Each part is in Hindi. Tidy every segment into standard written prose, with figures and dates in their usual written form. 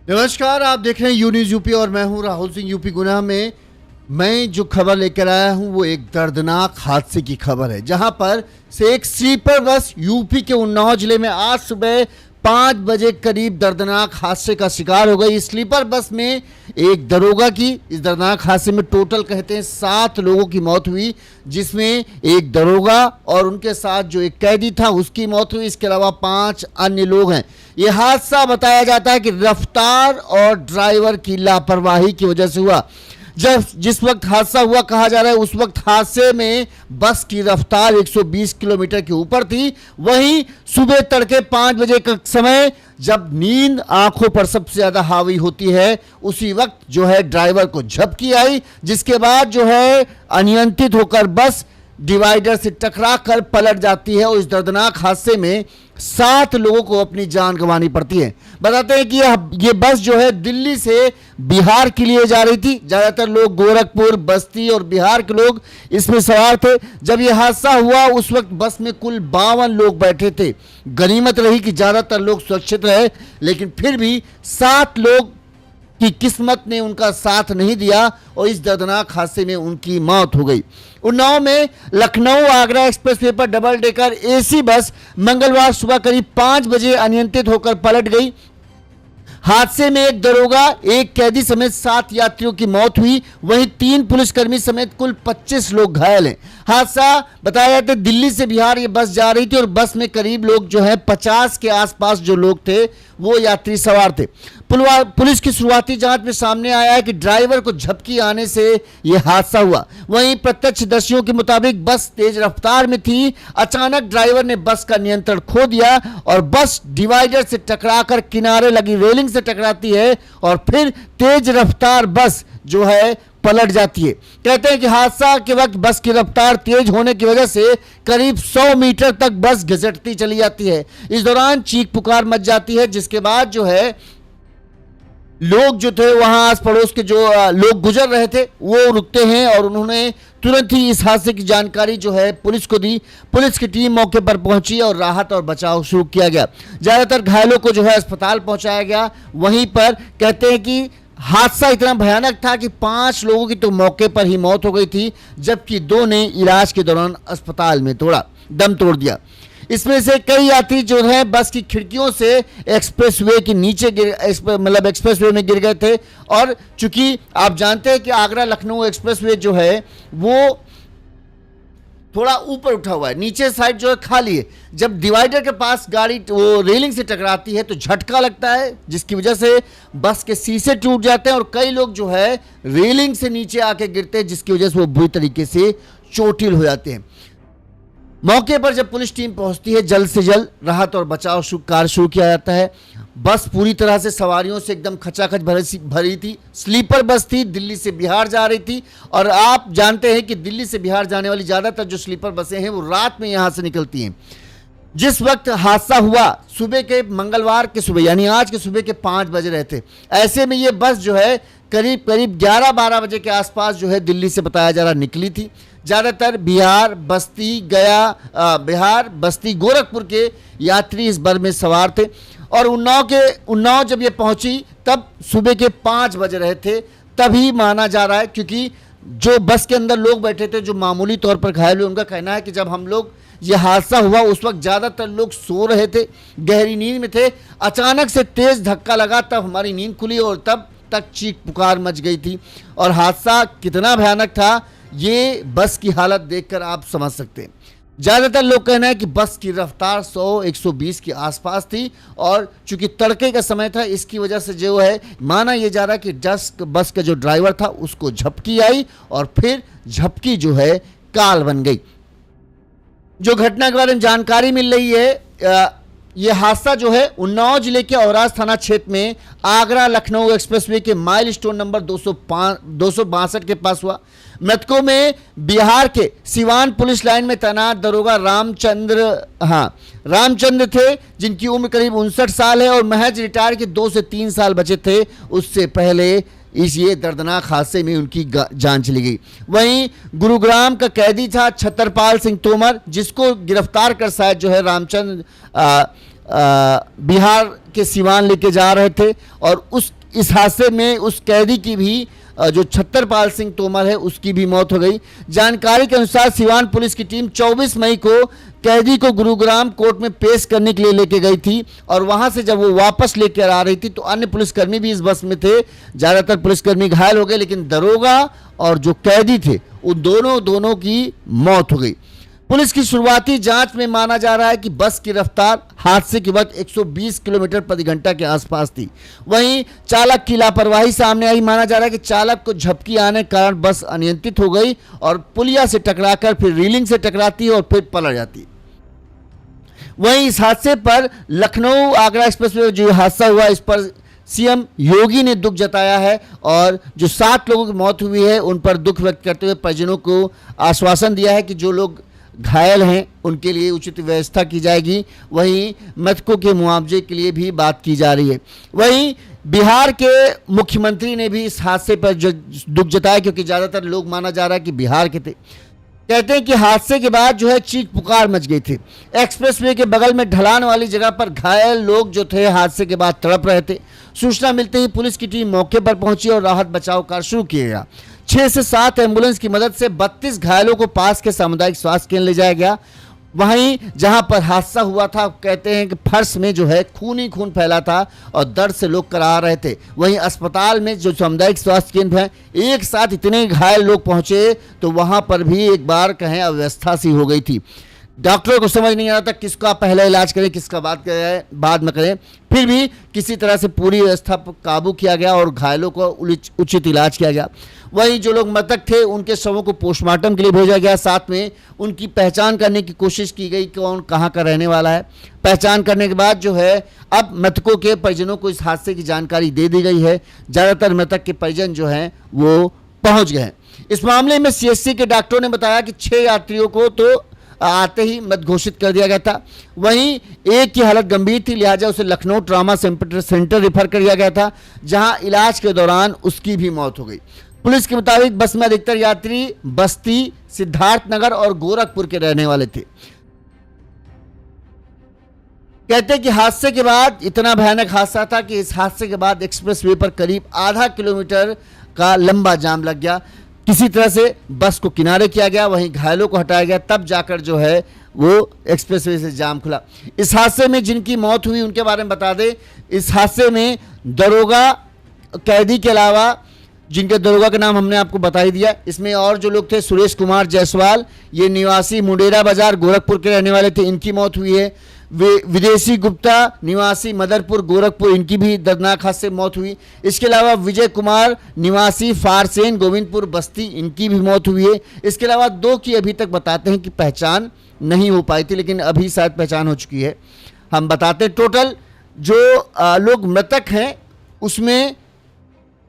नमस्कार, आप देख रहे हैं यू न्यूज़ यूपी और मैं हूं राहुल सिंह। यूपी गुना में मैं जो खबर लेकर आया हूं वो एक दर्दनाक हादसे की खबर है, जहां पर से एक स्लीपर बस यूपी के उन्नाव जिले में आज सुबह 5 बजे करीब दर्दनाक हादसे का शिकार हो गई। इस स्लीपर बस में एक दरोगा की इस दर्दनाक हादसे में टोटल कहते हैं 7 लोगों की मौत हुई, जिसमें एक दरोगा और उनके साथ जो एक कैदी था उसकी मौत हुई। इसके अलावा 5 अन्य लोग हैं। यह हादसा बताया जाता है कि रफ्तार और ड्राइवर की लापरवाही की वजह से हुआ। जिस वक्त हादसा हुआ कहा जा रहा है उस वक्त हादसे में बस की रफ्तार 120 किलोमीटर के ऊपर थी। वहीं सुबह तड़के 5 बजे का समय, जब नींद आंखों पर सबसे ज्यादा हावी होती है, उसी वक्त जो है ड्राइवर को झपकी आई, जिसके बाद जो है अनियंत्रित होकर बस डिवाइडर से टकरा कर पलट जाती है और इस दर्दनाक हादसे में 7 लोगों को अपनी जान गंवानी पड़ती है। बताते हैं कि ये बस जो है दिल्ली से बिहार के लिए जा रही थी। ज़्यादातर लोग गोरखपुर, बस्ती और बिहार के लोग इसमें सवार थे। जब यह हादसा हुआ उस वक्त बस में कुल 52 लोग बैठे थे। गनीमत रही कि ज़्यादातर लोग सुरक्षित रहे, लेकिन फिर भी 7 लोग की किस्मत ने उनका साथ नहीं दिया और इस दर्दनाक हादसे में उनकी मौत हो गई। उन्नाव में लखनऊ आगरा एक्सप्रेसवे पर डबल डेकर एसी बस मंगलवार सुबह करीब 5 बजे अनियंत्रित होकर पलट गई। हादसे में एक दरोगा, एक कैदी समेत 7 यात्रियों की मौत हुई। वहीं 3 पुलिसकर्मी समेत कुल 25 लोग घायल हैं। हादसा बताया जाता है दिल्ली से बिहार ये बस जा रही थी और बस में करीब लोग जो है 50 के आसपास जो लोग थे वो यात्री सवार थे। पुलिस की शुरुआती जांच में सामने आया है कि ड्राइवर को झपकी आने से यह हादसा हुआ। वहीं प्रत्यक्षदर्शियों के मुताबिक बस तेज रफ्तार में थी। अचानक ड्राइवर ने बस का नियंत्रण खो दिया और बस डिवाइडर से टकराकर किनारे लगी रेलिंग से टकराती है और फिर तेज रफ्तार बस जो है पलट जाती है। कहते हैं कि हादसा के वक्त बस की रफ्तार तेज होने की वजह से करीब 100 मीटर तक बस घिसटती चली जाती है। इस दौरान चीख पुकार मच जाती है, जिसके बाद जो है लोग जो थे वहां आस पड़ोस के जो लोग गुजर रहे थे वो रुकते हैं और उन्होंने तुरंत ही इस हादसे की जानकारी जो है पुलिस को दी। पुलिस की टीम मौके पर पहुंची और राहत और बचाव शुरू किया गया। ज्यादातर घायलों को जो है अस्पताल पहुंचाया गया। वहीं पर कहते हैं कि हादसा इतना भयानक था कि 5 लोगों की तो मौके पर ही मौत हो गई थी, जबकि 2 ने इलाज के दौरान अस्पताल में दम तोड़ दिया। इसमें से कई यात्री जो है बस की खिड़कियों से एक्सप्रेसवे के नीचे एक्सप्रेसवे में गिर गए थे। और चूंकि आप जानते हैं कि आगरा लखनऊ एक्सप्रेसवे जो है वो थोड़ा ऊपर उठा हुआ है, नीचे साइड जो है खाली है। जब डिवाइडर के पास गाड़ी वो रेलिंग से टकराती है तो झटका लगता है, जिसकी वजह से बस के शीशे टूट जाते हैं और कई लोग जो है रेलिंग से नीचे आके गिरते हैं, जिसकी वजह से वो बुरी तरीके से चोटिल हो जाते हैं। मौके पर जब पुलिस टीम पहुंचती है, जल्द से जल्द राहत और बचाव कार्य शुरू किया जाता है। बस पूरी तरह से सवारियों से एकदम खचाखच भरी थी। स्लीपर बस थी, दिल्ली से बिहार जा रही थी। और आप जानते हैं कि दिल्ली से बिहार जाने वाली ज़्यादातर जो स्लीपर बसें हैं वो रात में यहाँ से निकलती हैं। जिस वक्त हादसा हुआ सुबह के मंगलवार के सुबह यानी आज के सुबह के 5 बज रहे थे। ऐसे में ये बस जो है करीब 11-12 बजे के आसपास जो है दिल्ली से बताया जा रहा निकली थी। ज़्यादातर बिहार, बस्ती, गोरखपुर के यात्री इस बस में सवार थे और उन्नाव जब ये पहुंची तब सुबह के 5 बज रहे थे। तभी माना जा रहा है, क्योंकि जो बस के अंदर लोग बैठे थे जो मामूली तौर पर घायल हुए, उनका कहना है कि जब हम लोग ये हादसा हुआ उस वक्त ज़्यादातर लोग सो रहे थे, गहरी नींद में थे। अचानक से तेज धक्का लगा, तब हमारी नींद खुली और तब तक चीख पुकार मच गई थी। और हादसा कितना भयानक था ये बस की हालत देखकर आप समझ सकते हैं। ज़्यादातर लोग कहना है कि बस की रफ्तार 100-120 के आसपास थी और चूंकि तड़के का समय था, इसकी वजह से जो है माना यह जा रहा है कि बस का जो ड्राइवर था उसको झपकी आई और फिर झपकी जो है काल बन गई। जो घटना के बारे में जानकारी मिल रही है, यह हादसा जो है उन्नाव जिले के औराज थाना क्षेत्र में आगरा लखनऊ एक्सप्रेसवे के माइल स्टोन नंबर 262 के पास हुआ। मृतकों में बिहार के सिवान पुलिस लाइन में तैनात दरोगा रामचंद्र थे, जिनकी उम्र करीब 59 साल है और महज रिटायर के 2 से 3 साल बचे थे उससे पहले ये दर्दनाक हादसे में उनकी जान चली गई। वहीं गुरुग्राम का कैदी था छतरपाल सिंह तोमर, जिसको गिरफ्तार कर शायद जो है रामचंद्र बिहार के सिवान लेके जा रहे थे और इस हादसे में उस कैदी की भी जो छतरपाल सिंह तोमर है उसकी भी मौत हो गई। जानकारी के अनुसार सिवान पुलिस की टीम 24 मई को कैदी को गुरुग्राम कोर्ट में पेश करने के लिए लेके गई थी और वहां से जब वो वापस लेकर आ रही थी तो अन्य पुलिसकर्मी भी इस बस में थे। ज्यादातर पुलिसकर्मी घायल हो गए, लेकिन दरोगा और जो कैदी थे उन दोनों की मौत हो गई। पुलिस की शुरुआती जांच में माना जा रहा है कि बस की रफ्तार हादसे के वक्त 120 किलोमीटर प्रति घंटा के आसपास थी। वहीं चालक की लापरवाही सामने आई। माना जा रहा है कि चालक को झपकी आने के कारण बस अनियंत्रित हो गई और पुलिया से टकराकर फिर रेलिंग से टकराती और फिर पलट जाती। वहीं इस हादसे पर लखनऊ आगरा एक्सप्रेसवे जो हादसा हुआ इस पर सीएम योगी ने दुख जताया है और जो 7 लोगों की मौत हुई है उन पर दुख व्यक्त करते हुए परिजनों को आश्वासन दिया है कि जो लोग घायल हैं उनके लिए उचित व्यवस्था की जाएगी। वहीं मृतकों के मुआवजे के लिए भी बात की जा रही है। वहीं बिहार के मुख्यमंत्री ने भी इस हादसे पर दुख जताया, क्योंकि ज़्यादातर लोग माना जा रहा है कि बिहार के थे। कहते हैं कि हादसे के बाद जो है चीख पुकार मच गई थी। एक्सप्रेसवे के बगल में ढलान वाली जगह पर घायल लोग जो थे हादसे के बाद तड़प रहे थे। सूचना मिलते ही पुलिस की टीम मौके पर पहुंची और राहत बचाव कार्य शुरू किया गया। 6 से 7 एम्बुलेंस की मदद से 32 घायलों को पास के सामुदायिक स्वास्थ्य केंद्र ले जाया गया। वहीं जहां पर हादसा हुआ था कहते हैं कि फर्श में जो है खून ही खून फैला था और दर्द से लोग करा रहे थे। वहीं अस्पताल में जो सामुदायिक स्वास्थ्य केंद्र है एक साथ इतने घायल लोग पहुंचे तो वहां पर भी एक बार कहें अव्यवस्था सी हो गई थी। डॉक्टरों को समझ नहीं आ रहा था किसका पहले इलाज करें किसका बाद में करें। फिर भी किसी तरह से पूरी व्यवस्था पर काबू किया गया और घायलों को उचित इलाज किया गया। वहीं जो लोग मृतक थे उनके शवों को पोस्टमार्टम के लिए भेजा गया। साथ में उनकी पहचान करने की कोशिश की गई कौन कहाँ का रहने वाला है। पहचान करने के बाद जो है अब मृतकों के परिजनों को इस हादसे की जानकारी दे दी गई है। ज़्यादातर मृतक के परिजन जो हैं वो पहुँच गए हैं। इस मामले में सीएचसी के डॉक्टरों ने बताया कि 6 यात्रियों को तो आते ही मृत घोषित कर दिया गया था। वहीं एक की हालत गंभीर थी, लिहाजा उसे लखनऊ ट्रॉमा सेंटर रेफर कर दिया गया था, जहां इलाज के दौरान उसकी भी मौत हो गई। पुलिस के मुताबिक बस में अधिकतर यात्री बस्ती, सिद्धार्थनगर और गोरखपुर के रहने वाले थे। कहते हैं कि हादसे के बाद इतना भयानक हादसा था कि इस हादसे के बाद एक्सप्रेसवे पर करीब आधा किलोमीटर का लंबा जाम लग गया। किसी तरह से बस को किनारे किया गया, वहीं घायलों को हटाया गया, तब जाकर जो है वो एक्सप्रेसवे से जाम खुला। इस हादसे में जिनकी मौत हुई उनके बारे में बता दें। इस हादसे में दरोगा कैदी के अलावा जिनके दरोगा का नाम हमने आपको बता ही दिया, इसमें और जो लोग थे सुरेश कुमार जायसवाल, ये निवासी मुंडेरा बाजार गोरखपुर के रहने वाले थे, इनकी मौत हुई है। विदेशी गुप्ता निवासी मदरपुर गोरखपुर, इनकी भी दर्दनाक हादसे से मौत हुई। इसके अलावा विजय कुमार निवासी फारसेन गोविंदपुर बस्ती, इनकी भी मौत हुई है। इसके अलावा 2 की अभी तक बताते हैं कि पहचान नहीं हो पाई थी, लेकिन अभी शायद पहचान हो चुकी है। हम बताते हैं टोटल जो लोग मृतक हैं उसमें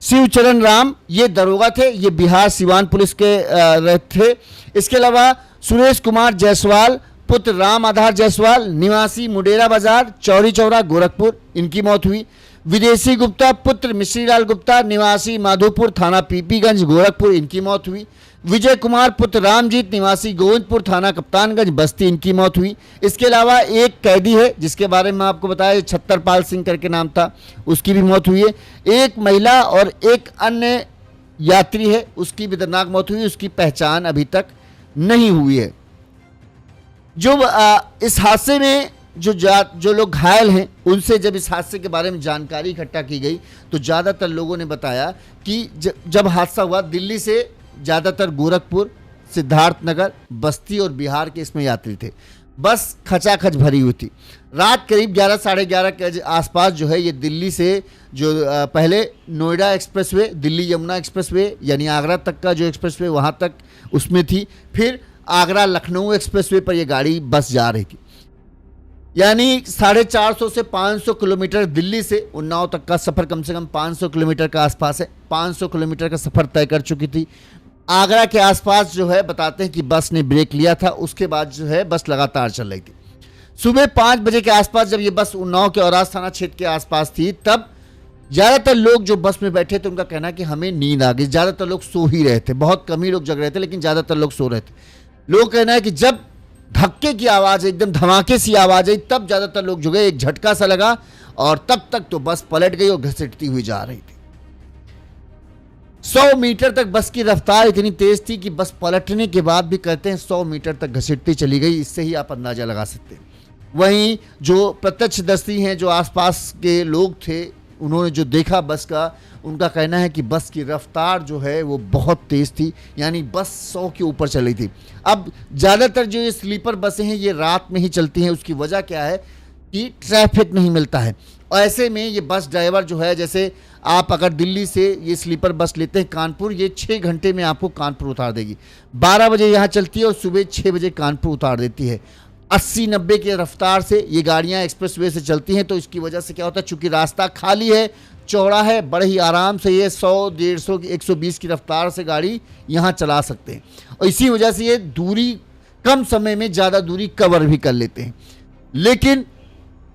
शिवचरण राम ये दरोगा थे, ये बिहार सिवान पुलिस के थे। इसके अलावा सुरेश कुमार जायसवाल पुत्र राम आधार जायसवाल निवासी मुंडेरा बाजार चौरी चौरा गोरखपुर, इनकी मौत हुई। विदेशी गुप्ता पुत्र मिश्रीलाल गुप्ता निवासी माधोपुर थाना पीपीगंज गोरखपुर, इनकी मौत हुई। विजय कुमार पुत्र रामजीत निवासी गोविंदपुर थाना कप्तानगंज बस्ती, इनकी मौत हुई। इसके अलावा एक कैदी है जिसके बारे में आपको बताया छतरपाल सिंह करके नाम था, उसकी भी मौत हुई है। एक महिला और एक अन्य यात्री है उसकी भी दर्दनाक मौत हुई, उसकी पहचान अभी तक नहीं हुई है। जो इस हादसे में जो लोग घायल हैं उनसे जब इस हादसे के बारे में जानकारी इकट्ठा की गई तो ज़्यादातर लोगों ने बताया कि जब हादसा हुआ दिल्ली से ज़्यादातर गोरखपुर, सिद्धार्थनगर, बस्ती और बिहार के इसमें यात्री थे। बस खचाखच भरी हुई थी। रात करीब 11 साढ़े 11 के आसपास जो है ये दिल्ली से जो पहले नोएडा एक्सप्रेसवे, दिल्ली यमुना एक्सप्रेसवे यानी आगरा तक का जो एक्सप्रेसवे वहाँ तक उसमें थी। फिर आगरा लखनऊ एक्सप्रेसवे पर यह गाड़ी बस जा रही थी। यानी 450 से 500 किलोमीटर दिल्ली से उन्नाव तक का सफ़र कम से कम 500 किलोमीटर का आसपास है। 500 किलोमीटर का सफ़र तय कर चुकी थी। आगरा के आसपास जो है बताते हैं कि बस ने ब्रेक लिया था, उसके बाद जो है बस लगातार चल रही थी। सुबह 5 बजे के आसपास जब ये बस उन्नाव के औराज थाना क्षेत्र के आसपास थी तब ज़्यादातर लोग जो बस में बैठे थे उनका कहना कि हमें नींद आ गई। ज़्यादातर लोग सो ही रहे थे, बहुत कम ही लोग जग रहे थे, लेकिन ज़्यादातर लोग सो रहे थे। लोग कहना है कि जब धक्के की आवाज़, एकदम धमाके सी आवाज़ आई तब ज़्यादातर लोग जुगे, एक झटका सा लगा और तब तक तो बस पलट गई और घसीटती हुई जा रही थी। 100 मीटर तक बस की रफ्तार इतनी तेज थी कि बस पलटने के बाद भी कहते हैं 100 मीटर तक घसीटती चली गई। इससे ही आप अंदाजा लगा सकते हैं। वहीं जो प्रत्यक्षदर्शी हैं, जो आसपास के लोग थे, उन्होंने जो देखा बस का, उनका कहना है कि बस की रफ्तार जो है वो बहुत तेज़ थी, यानी बस 100 के ऊपर चल रही थी। अब ज़्यादातर जो ये स्लीपर बसें हैं ये रात में ही चलती हैं। उसकी वजह क्या है कि ट्रैफिक नहीं मिलता है। और ऐसे में ये बस ड्राइवर जो है, जैसे आप अगर दिल्ली से ये स्लीपर बस लेते हैं कानपुर, ये 6 घंटे में आपको कानपुर उतार देगी। 12 बजे यहाँ चलती है और सुबह 6 बजे कानपुर उतार देती है। 80-90 की रफ्तार से ये गाड़ियाँ एक्सप्रेसवे से चलती हैं। तो इसकी वजह से क्या होता है, चूँकि रास्ता खाली है, चौड़ा है, बड़े ही आराम से ये 100, 150, 120 की रफ्तार से गाड़ी यहाँ चला सकते हैं। और इसी वजह से ये दूरी कम समय में ज़्यादा दूरी कवर भी कर लेते हैं। लेकिन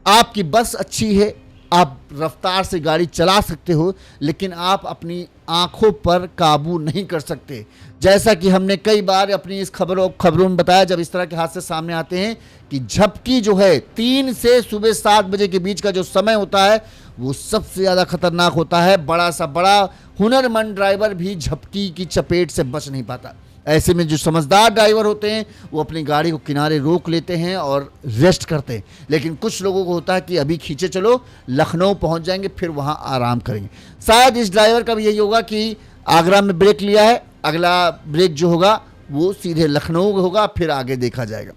आपकी बस अच्छी है, आप रफ्तार से गाड़ी चला सकते हो, लेकिन आप अपनी आंखों पर काबू नहीं कर सकते। जैसा कि हमने कई बार अपनी इस खबरों में बताया, जब इस तरह के हादसे सामने आते हैं कि झपकी जो है 3 से सुबह 7 बजे के बीच का जो समय होता है वो सबसे ज़्यादा खतरनाक होता है। बड़ा सा बड़ा हुनरमंद ड्राइवर भी झपकी की चपेट से बच नहीं पाता। ऐसे में जो समझदार ड्राइवर होते हैं वो अपनी गाड़ी को किनारे रोक लेते हैं और रेस्ट करते हैं। लेकिन कुछ लोगों को होता है कि अभी खींचे चलो, लखनऊ पहुंच जाएंगे, फिर वहां आराम करेंगे। शायद इस ड्राइवर का भी यही होगा कि आगरा में ब्रेक लिया है, अगला ब्रेक जो होगा वो सीधे लखनऊ होगा, फिर आगे देखा जाएगा।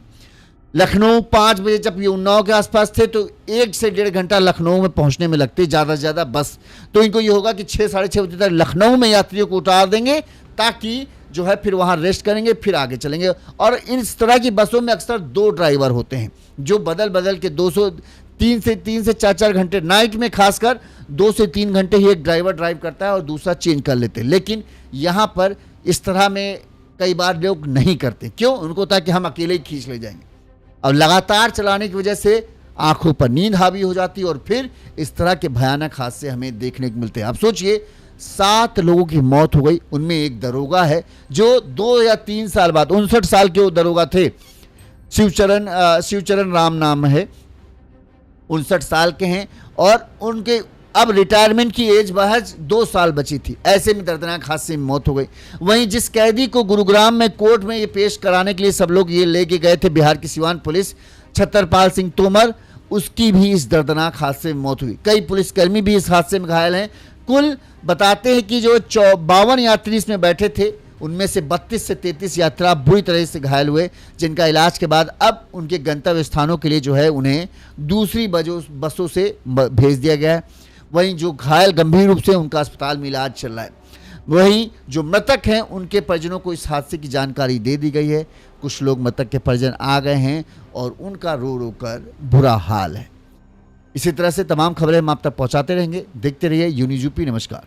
लखनऊ 5 बजे, जब ये उन्नाव के आसपास थे तो 1 से 1.5 घंटा लखनऊ में पहुंचने में लगते ज़्यादा से ज़्यादा बस। तो इनको ये होगा कि 6, साढ़े 6 बजे तक लखनऊ में यात्रियों को उतार देंगे, ताकि जो है फिर वहाँ रेस्ट करेंगे, फिर आगे चलेंगे। और इस तरह की बसों में अक्सर 2 ड्राइवर होते हैं जो बदल बदल के 3 से 4 घंटे, नाइट में खासकर 2 से 3 घंटे ही एक ड्राइवर ड्राइव करता है और दूसरा चेंज कर लेते हैं। लेकिन यहाँ पर इस तरह में कई बार लोग नहीं करते। क्यों? उनको होता है कि हम अकेले ही खींच ले जाएंगे। और लगातार चलाने की वजह से आंखों पर नींद हावी हो जाती है और फिर इस तरह के भयानक हादसे हमें देखने को मिलते हैं। आप सोचिए, 7 लोगों की मौत हो गई, उनमें एक दरोगा है जो 2 या 3 साल बाद, 59 साल के वो दरोगा थे, शिवचरण राम नाम है, 59 साल के हैं और उनके अब रिटायरमेंट की एज महज 2 साल बची थी। ऐसे में दर्दनाक हादसे में मौत हो गई। वहीं जिस कैदी को गुरुग्राम में कोर्ट में ये पेश कराने के लिए सब लोग ये लेके गए थे, बिहार की सिवान पुलिस, छतरपाल सिंह तोमर, उसकी भी इस दर्दनाक हादसे में मौत हुई। कई पुलिसकर्मी भी इस हादसे में घायल हैं। कुल बताते हैं कि जो 52 यात्री इसमें बैठे थे, उनमें से 32 से 33 यात्रा बुरी तरह से घायल हुए, जिनका इलाज के बाद अब उनके गंतव्य स्थानों के लिए जो है उन्हें दूसरी बसों से भेज दिया गया है। वहीं जो घायल गंभीर रूप से, उनका अस्पताल में इलाज चल रहा है। वहीं जो मृतक हैं उनके परिजनों को इस हादसे की जानकारी दे दी गई है। कुछ लोग मृतक के परिजन आ गए हैं और उनका रो रो कर बुरा हाल है। इसी तरह से तमाम खबरें हम आप तक पहुंचाते रहेंगे। देखते रहिए यूनिज़ यूपी। नमस्कार।